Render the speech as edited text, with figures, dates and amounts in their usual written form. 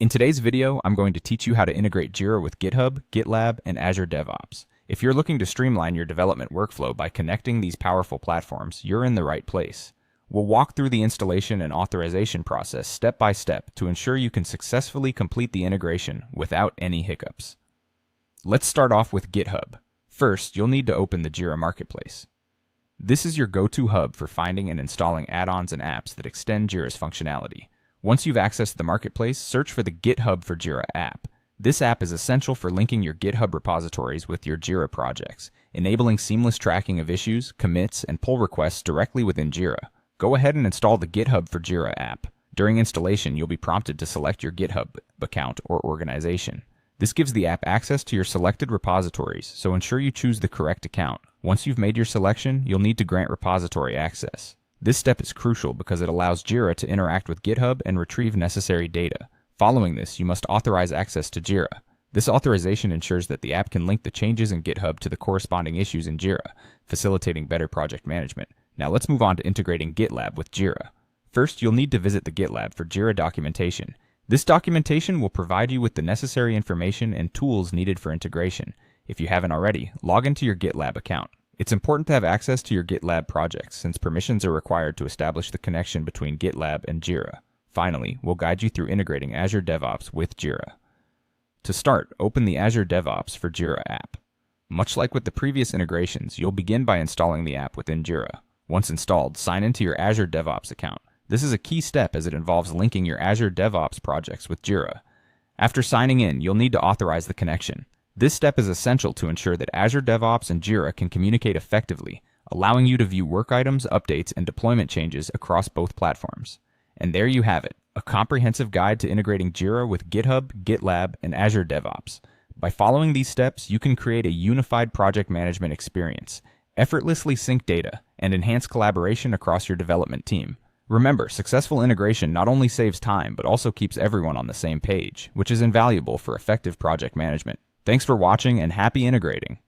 In today's video, I'm going to teach you how to integrate Jira with GitHub, GitLab, and Azure DevOps. If you're looking to streamline your development workflow by connecting these powerful platforms, you're in the right place. We'll walk through the installation and authorization process step by step to ensure you can successfully complete the integration without any hiccups. Let's start off with GitHub. First, you'll need to open the Jira Marketplace. This is your go-to hub for finding and installing add-ons and apps that extend Jira's functionality. Once you've accessed the marketplace, search for the GitHub for Jira app. This app is essential for linking your GitHub repositories with your Jira projects, enabling seamless tracking of issues, commits, and pull requests directly within Jira. Go ahead and install the GitHub for Jira app. During installation, you'll be prompted to select your GitHub account or organization. This gives the app access to your selected repositories, so ensure you choose the correct account. Once you've made your selection, you'll need to grant repository access. This step is crucial because it allows Jira to interact with GitHub and retrieve necessary data. Following this, you must authorize access to Jira. This authorization ensures that the app can link the changes in GitHub to the corresponding issues in Jira, facilitating better project management. Now let's move on to integrating GitLab with Jira. First, you'll need to visit the GitLab for Jira documentation. This documentation will provide you with the necessary information and tools needed for integration. If you haven't already, log into your GitLab account. It's important to have access to your GitLab projects since permissions are required to establish the connection between GitLab and Jira. Finally, we'll guide you through integrating Azure DevOps with Jira. To start, open the Azure DevOps for Jira app. Much like with the previous integrations, you'll begin by installing the app within Jira. Once installed, sign into your Azure DevOps account. This is a key step as it involves linking your Azure DevOps projects with Jira. After signing in, you'll need to authorize the connection. This step is essential to ensure that Azure DevOps and Jira can communicate effectively, allowing you to view work items, updates, and deployment changes across both platforms. And there you have it, a comprehensive guide to integrating Jira with GitHub, GitLab, and Azure DevOps. By following these steps, you can create a unified project management experience, effortlessly sync data, and enhance collaboration across your development team. Remember, successful integration not only saves time, but also keeps everyone on the same page, which is invaluable for effective project management. Thanks for watching and happy integrating.